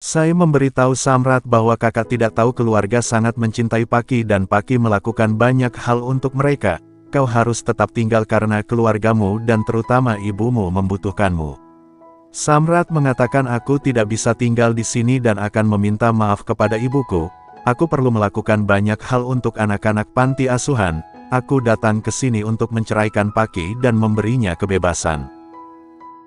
Sai memberitahu Samrat bahwa kakak tidak tahu keluarga sangat mencintai Paki dan Paki melakukan banyak hal untuk mereka. Kau harus tetap tinggal karena keluargamu dan terutama ibumu membutuhkanmu. Samrat mengatakan aku tidak bisa tinggal di sini dan akan meminta maaf kepada ibuku. Aku perlu melakukan banyak hal untuk anak-anak panti asuhan. Aku datang ke sini untuk menceraikan Paki dan memberinya kebebasan.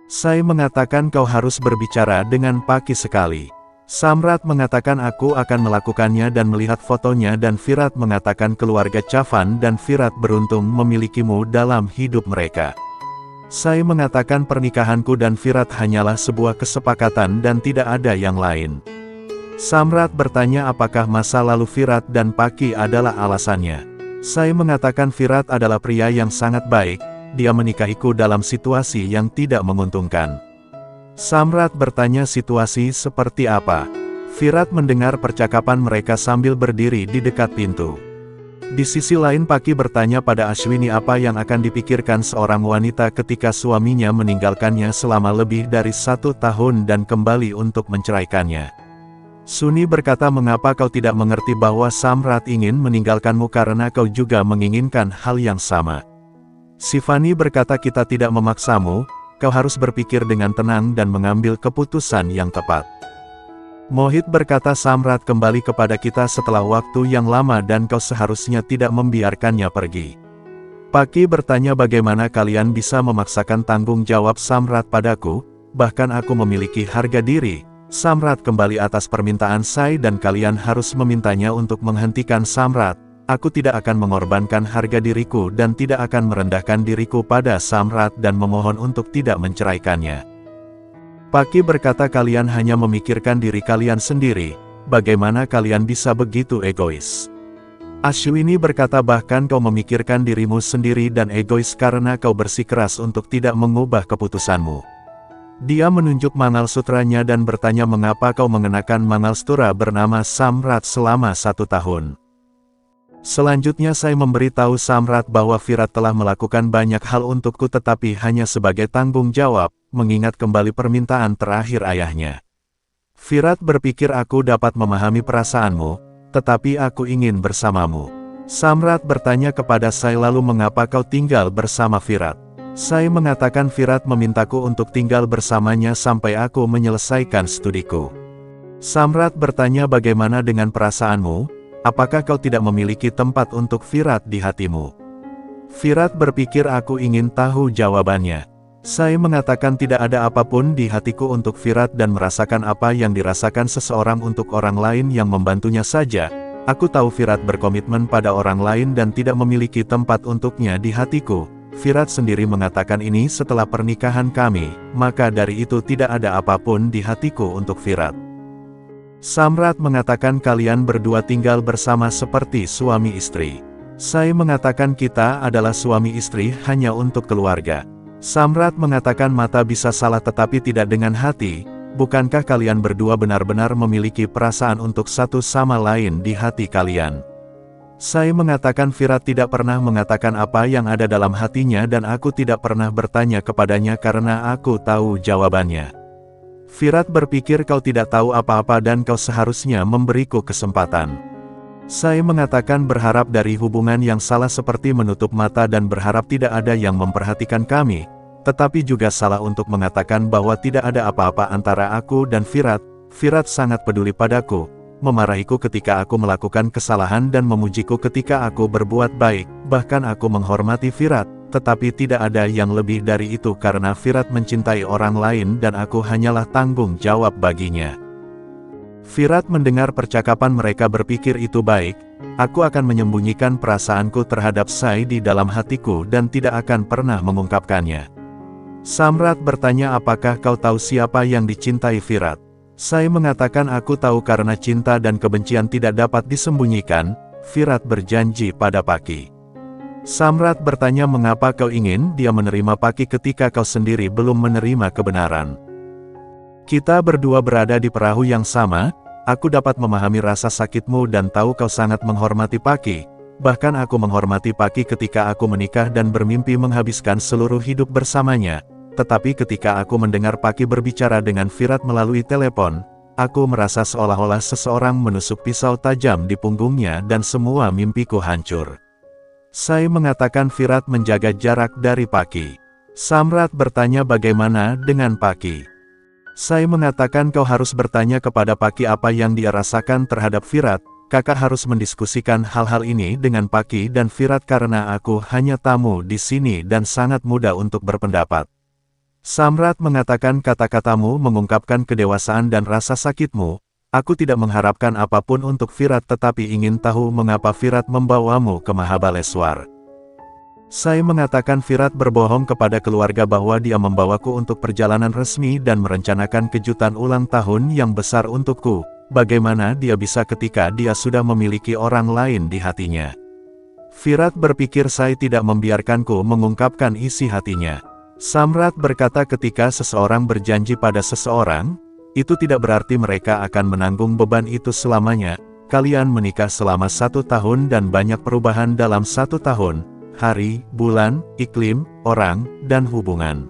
Sai mengatakan kau harus berbicara dengan Paki sekali. Samrat mengatakan aku akan melakukannya dan melihat fotonya dan Virat mengatakan keluarga Chavan dan Virat beruntung memilikimu dalam hidup mereka. Sai mengatakan pernikahanku dan Virat hanyalah sebuah kesepakatan dan tidak ada yang lain. Samrat bertanya apakah masa lalu Virat dan Paki adalah alasannya. Sai mengatakan Virat adalah pria yang sangat baik, dia menikahiku dalam situasi yang tidak menguntungkan. Samrat bertanya situasi seperti apa. Virat mendengar percakapan mereka sambil berdiri di dekat pintu. Di sisi lain Paki bertanya pada Ashwini apa yang akan dipikirkan seorang wanita ketika suaminya meninggalkannya selama lebih dari 1 tahun dan kembali untuk menceraikannya. Suni berkata mengapa kau tidak mengerti bahwa Samrat ingin meninggalkanmu karena kau juga menginginkan hal yang sama. Shivani berkata kita tidak memaksamu, kau harus berpikir dengan tenang dan mengambil keputusan yang tepat. Mohit berkata Samrat kembali kepada kita setelah waktu yang lama dan kau seharusnya tidak membiarkannya pergi. Paki bertanya bagaimana kalian bisa memaksakan tanggung jawab Samrat padaku, bahkan aku memiliki harga diri. Samrat kembali atas permintaan Sai dan kalian harus memintanya untuk menghentikan Samrat. Aku tidak akan mengorbankan harga diriku dan tidak akan merendahkan diriku pada Samrat dan memohon untuk tidak menceraikannya. Paki berkata kalian hanya memikirkan diri kalian sendiri, bagaimana kalian bisa begitu egois? Ashwini berkata bahkan kau memikirkan dirimu sendiri dan egois karena kau bersikeras untuk tidak mengubah keputusanmu. Dia menunjuk mangalsutranya dan bertanya mengapa kau mengenakan mangalsutra bernama Samrat selama 1 tahun. Selanjutnya saya memberitahu Samrat bahwa Virat telah melakukan banyak hal untukku tetapi hanya sebagai tanggung jawab, mengingat kembali permintaan terakhir ayahnya. Virat berpikir aku dapat memahami perasaanmu, tetapi aku ingin bersamamu. Samrat bertanya kepada saya lalu mengapa kau tinggal bersama Virat. Saya mengatakan Virat memintaku untuk tinggal bersamanya sampai aku menyelesaikan studiku. Samrat bertanya bagaimana dengan perasaanmu? Apakah kau tidak memiliki tempat untuk Virat di hatimu? Virat berpikir aku ingin tahu jawabannya. Saya mengatakan tidak ada apapun di hatiku untuk Virat dan merasakan apa yang dirasakan seseorang untuk orang lain yang membantunya saja. Aku tahu Virat berkomitmen pada orang lain dan tidak memiliki tempat untuknya di hatiku. Virat sendiri mengatakan ini setelah pernikahan kami, maka dari itu tidak ada apapun di hatiku untuk Virat. Samrat mengatakan kalian berdua tinggal bersama seperti suami istri. Saya mengatakan kita adalah suami istri hanya untuk keluarga. Samrat mengatakan mata bisa salah tetapi tidak dengan hati. Bukankah kalian berdua benar-benar memiliki perasaan untuk satu sama lain di hati kalian? Saya mengatakan Virat tidak pernah mengatakan apa yang ada dalam hatinya dan aku tidak pernah bertanya kepadanya karena aku tahu jawabannya. Virat berpikir kau tidak tahu apa-apa dan kau seharusnya memberiku kesempatan. Saya mengatakan berharap dari hubungan yang salah seperti menutup mata dan berharap tidak ada yang memperhatikan kami, tetapi juga salah untuk mengatakan bahwa tidak ada apa-apa antara aku dan Virat. Virat sangat peduli padaku, memarahiku ketika aku melakukan kesalahan dan memujiku ketika aku berbuat baik, bahkan aku menghormati Virat. Tetapi tidak ada yang lebih dari itu karena Virat mencintai orang lain dan aku hanyalah tanggung jawab baginya. Virat mendengar percakapan mereka berpikir itu baik, aku akan menyembunyikan perasaanku terhadap Sai di dalam hatiku dan tidak akan pernah mengungkapkannya. Samrat bertanya apakah kau tahu siapa yang dicintai Virat? Sai mengatakan aku tahu karena cinta dan kebencian tidak dapat disembunyikan. Virat berjanji pada Paki. Samrat bertanya mengapa kau ingin dia menerima Paki ketika kau sendiri belum menerima kebenaran. Kita berdua berada di perahu yang sama, aku dapat memahami rasa sakitmu dan tahu kau sangat menghormati Paki. Bahkan aku menghormati Paki ketika aku menikah dan bermimpi menghabiskan seluruh hidup bersamanya. Tetapi ketika aku mendengar Paki berbicara dengan Virat melalui telepon, aku merasa seolah-olah seseorang menusuk pisau tajam di punggungnya dan semua mimpiku hancur. Sai mengatakan Virat menjaga jarak dari Paki. Samrat bertanya bagaimana dengan Paki. Sai mengatakan kau harus bertanya kepada Paki apa yang dia rasakan terhadap Virat. Kakak harus mendiskusikan hal-hal ini dengan Paki dan Virat karena aku hanya tamu di sini dan sangat mudah untuk berpendapat. Samrat mengatakan kata-katamu mengungkapkan kedewasaan dan rasa sakitmu. Aku tidak mengharapkan apapun untuk Virat tetapi ingin tahu mengapa Virat membawamu ke Mahabaleswar. Sai mengatakan Virat berbohong kepada keluarga bahwa dia membawaku untuk perjalanan resmi dan merencanakan kejutan ulang tahun yang besar untukku. Bagaimana dia bisa ketika dia sudah memiliki orang lain di hatinya? Virat berpikir Sai tidak membiarkanku mengungkapkan isi hatinya. Samrat berkata ketika seseorang berjanji pada seseorang, itu tidak berarti mereka akan menanggung beban itu selamanya. Kalian menikah selama 1 tahun dan banyak perubahan dalam 1 tahun, hari, bulan, iklim, orang, dan hubungan.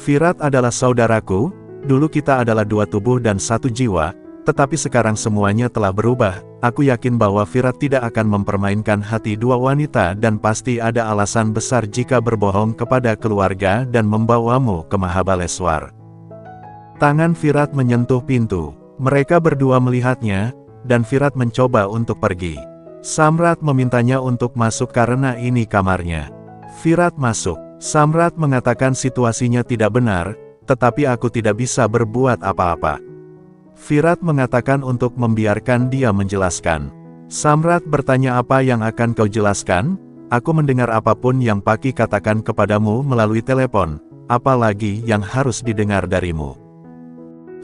Virat adalah saudaraku, dulu kita adalah 2 tubuh dan 1 jiwa, tetapi sekarang semuanya telah berubah. Aku yakin bahwa Virat tidak akan mempermainkan hati 2 wanita dan pasti ada alasan besar jika berbohong kepada keluarga dan membawamu ke Mahabaleswar. Tangan Virat menyentuh pintu. Mereka berdua melihatnya, dan Virat mencoba untuk pergi. Samrat memintanya untuk masuk karena ini kamarnya. Virat masuk. Samrat mengatakan situasinya tidak benar, tetapi aku tidak bisa berbuat apa-apa. Virat mengatakan untuk membiarkan dia menjelaskan. Samrat bertanya apa yang akan kau jelaskan? Aku mendengar apapun yang Paki katakan kepadamu melalui telepon, apalagi yang harus didengar darimu.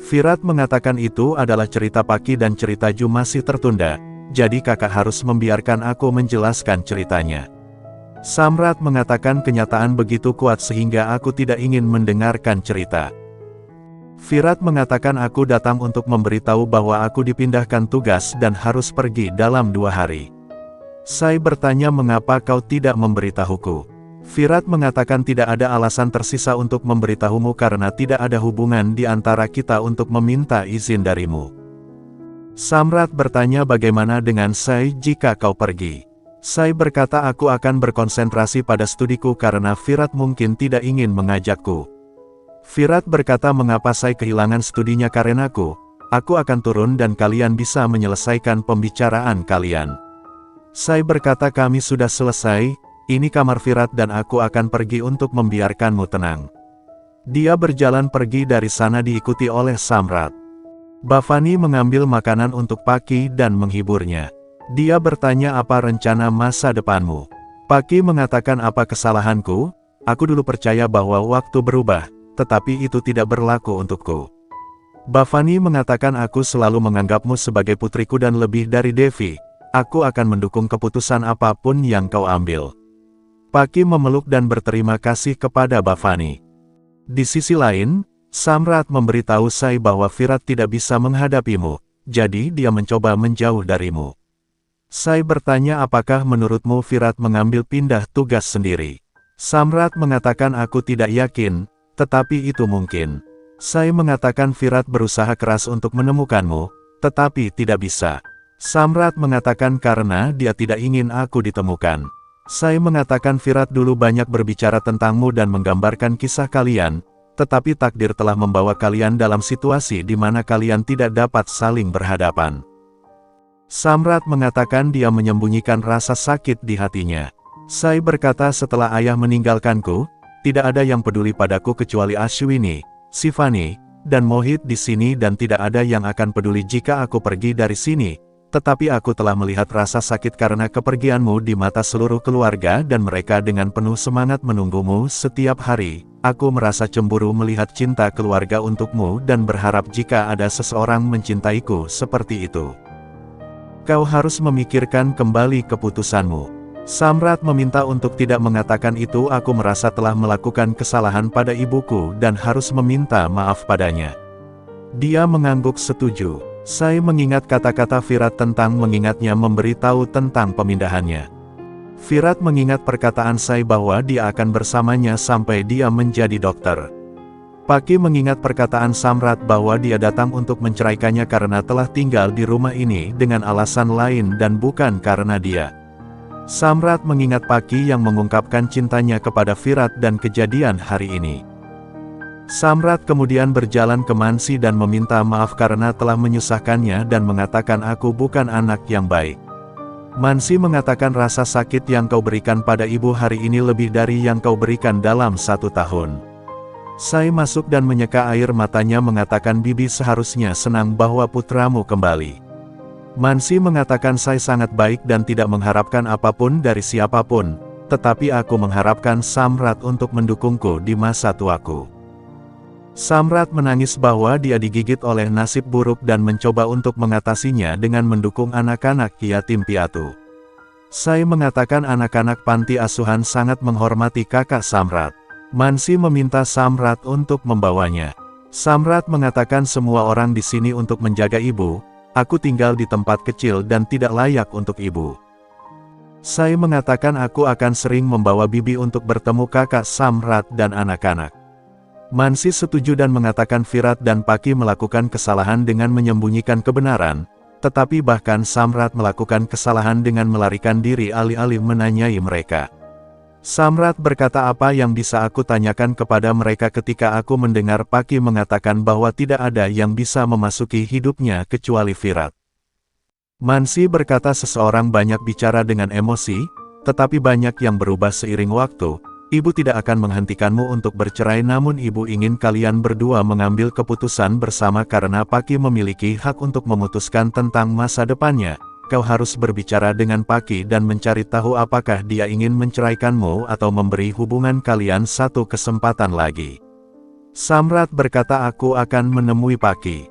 Virat mengatakan itu adalah cerita Paki dan cerita Ju masih tertunda, jadi kakak harus membiarkan aku menjelaskan ceritanya. Samrat mengatakan kenyataan begitu kuat sehingga aku tidak ingin mendengarkan cerita. Virat mengatakan aku datang untuk memberitahu bahwa aku dipindahkan tugas dan harus pergi dalam 2 hari. Sai bertanya mengapa kau tidak memberitahuku. Virat mengatakan tidak ada alasan tersisa untuk memberitahumu karena tidak ada hubungan di antara kita untuk meminta izin darimu. Samrat bertanya bagaimana dengan Sai jika kau pergi. Sai berkata aku akan berkonsentrasi pada studiku karena Virat mungkin tidak ingin mengajakku. Virat berkata mengapa Sai kehilangan studinya karenaku. Aku akan turun dan kalian bisa menyelesaikan pembicaraan kalian. Sai berkata kami sudah selesai, ini kamar Virat dan aku akan pergi untuk membiarkanmu tenang. Dia berjalan pergi dari sana diikuti oleh Samrat. Bhavani mengambil makanan untuk Paki dan menghiburnya. Dia bertanya apa rencana masa depanmu. Paki mengatakan apa kesalahanku? Aku dulu percaya bahwa waktu berubah, tetapi itu tidak berlaku untukku. Bhavani mengatakan aku selalu menganggapmu sebagai putriku dan lebih dari Devi. Aku akan mendukung keputusan apapun yang kau ambil. Paki memeluk dan berterima kasih kepada Bhavani. Di sisi lain, Samrat memberitahu Sai bahwa Virat tidak bisa menghadapimu, jadi dia mencoba menjauh darimu. Sai bertanya apakah menurutmu Virat mengambil pindah tugas sendiri. Samrat mengatakan aku tidak yakin, tetapi itu mungkin. Sai mengatakan Virat berusaha keras untuk menemukanmu, tetapi tidak bisa. Samrat mengatakan karena dia tidak ingin aku ditemukan. Sai mengatakan Virat dulu banyak berbicara tentangmu dan menggambarkan kisah kalian, tetapi takdir telah membawa kalian dalam situasi di mana kalian tidak dapat saling berhadapan. Samrat mengatakan dia menyembunyikan rasa sakit di hatinya. Sai berkata setelah ayah meninggalkanku, tidak ada yang peduli padaku kecuali Ashwini, Sivani, dan Mohit di sini dan tidak ada yang akan peduli jika aku pergi dari sini, tetapi aku telah melihat rasa sakit karena kepergianmu di mata seluruh keluarga dan mereka dengan penuh semangat menunggumu setiap hari. Aku merasa cemburu melihat cinta keluarga untukmu dan berharap jika ada seseorang mencintaiku seperti itu. Kau harus memikirkan kembali keputusanmu. Samrat meminta untuk tidak mengatakan itu. Aku merasa telah melakukan kesalahan pada ibuku dan harus meminta maaf padanya. Dia mengangguk setuju. Sai mengingat kata-kata Virat tentang mengingatnya memberitahu tentang pemindahannya. Virat mengingat perkataan Sai bahwa dia akan bersamanya sampai dia menjadi dokter. Paki mengingat perkataan Samrat bahwa dia datang untuk menceraikannya karena telah tinggal di rumah ini dengan alasan lain dan bukan karena dia. Samrat mengingat Paki yang mengungkapkan cintanya kepada Virat dan kejadian hari ini. Samrat kemudian berjalan ke Mansi dan meminta maaf karena telah menyusahkannya dan mengatakan aku bukan anak yang baik. Mansi mengatakan rasa sakit yang kau berikan pada ibu hari ini lebih dari yang kau berikan dalam 1 tahun. Sai masuk dan menyeka air matanya mengatakan bibi seharusnya senang bahwa putramu kembali. Mansi mengatakan Sai sangat baik dan tidak mengharapkan apapun dari siapapun, tetapi aku mengharapkan Samrat untuk mendukungku di masa tuaku. Samrat menangis bahwa dia digigit oleh nasib buruk dan mencoba untuk mengatasinya dengan mendukung anak-anak yatim piatu. Sai mengatakan anak-anak panti asuhan sangat menghormati kakak Samrat. Mansi meminta Samrat untuk membawanya. Samrat mengatakan semua orang di sini untuk menjaga ibu, aku tinggal di tempat kecil dan tidak layak untuk ibu. Sai mengatakan aku akan sering membawa bibi untuk bertemu kakak Samrat dan anak-anak. Mansi setuju dan mengatakan Virat dan Paki melakukan kesalahan dengan menyembunyikan kebenaran, tetapi bahkan Samrat melakukan kesalahan dengan melarikan diri alih-alih menanyai mereka. Samrat berkata apa yang bisa aku tanyakan kepada mereka ketika aku mendengar Paki mengatakan bahwa tidak ada yang bisa memasuki hidupnya kecuali Virat. Mansi berkata seseorang banyak bicara dengan emosi, tetapi banyak yang berubah seiring waktu. Ibu tidak akan menghentikanmu untuk bercerai namun ibu ingin kalian berdua mengambil keputusan bersama karena Paki memiliki hak untuk memutuskan tentang masa depannya. Kau harus berbicara dengan Paki dan mencari tahu apakah dia ingin menceraikanmu atau memberi hubungan kalian satu kesempatan lagi. Samrat berkata aku akan menemui Paki.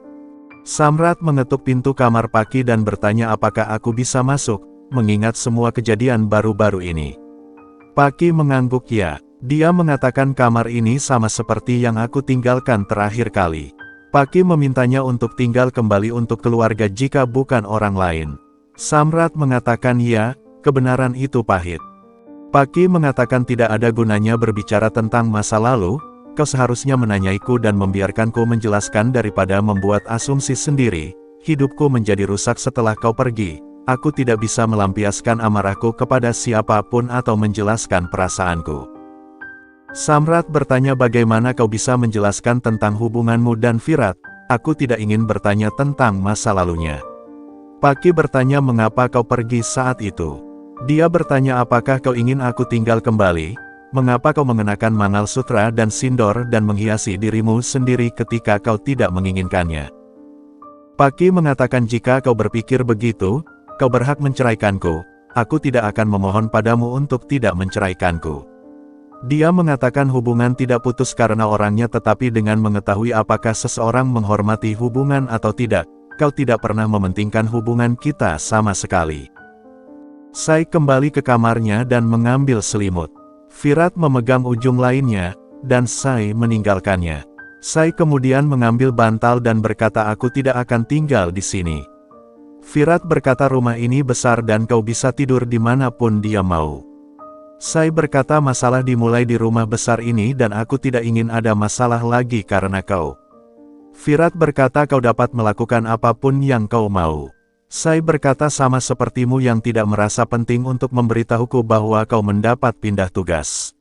Samrat mengetuk pintu kamar Paki dan bertanya apakah aku bisa masuk, mengingat semua kejadian baru-baru ini. Paki mengangguk ya. Dia mengatakan kamar ini sama seperti yang aku tinggalkan terakhir kali. Paki memintanya untuk tinggal kembali untuk keluarga jika bukan orang lain. Samrat mengatakan ya, kebenaran itu pahit. Paki mengatakan tidak ada gunanya berbicara tentang masa lalu, kau seharusnya menanyaiku dan membiarkanku menjelaskan daripada membuat asumsi sendiri. Hidupku menjadi rusak setelah kau pergi. Aku tidak bisa melampiaskan amarahku kepada siapapun atau menjelaskan perasaanku. Samrat bertanya bagaimana kau bisa menjelaskan tentang hubunganmu dan Virat, aku tidak ingin bertanya tentang masa lalunya. Paki bertanya mengapa kau pergi saat itu. Dia bertanya apakah kau ingin aku tinggal kembali, mengapa kau mengenakan mangalsutra dan sindor dan menghiasi dirimu sendiri ketika kau tidak menginginkannya. Paki mengatakan jika kau berpikir begitu, kau berhak menceraikanku, aku tidak akan memohon padamu untuk tidak menceraikanku. Dia mengatakan hubungan tidak putus karena orangnya tetapi dengan mengetahui apakah seseorang menghormati hubungan atau tidak, kau tidak pernah mementingkan hubungan kita sama sekali. Sai kembali ke kamarnya dan mengambil selimut. Virat memegang ujung lainnya, dan Sai meninggalkannya. Sai kemudian mengambil bantal dan berkata aku tidak akan tinggal di sini. Virat berkata rumah ini besar dan kau bisa tidur dimanapun dia mau. Sai berkata masalah dimulai di rumah besar ini dan aku tidak ingin ada masalah lagi karena kau. Virat berkata kau dapat melakukan apapun yang kau mau. Sai berkata sama sepertimu yang tidak merasa penting untuk memberitahuku bahwa kau mendapat pindah tugas.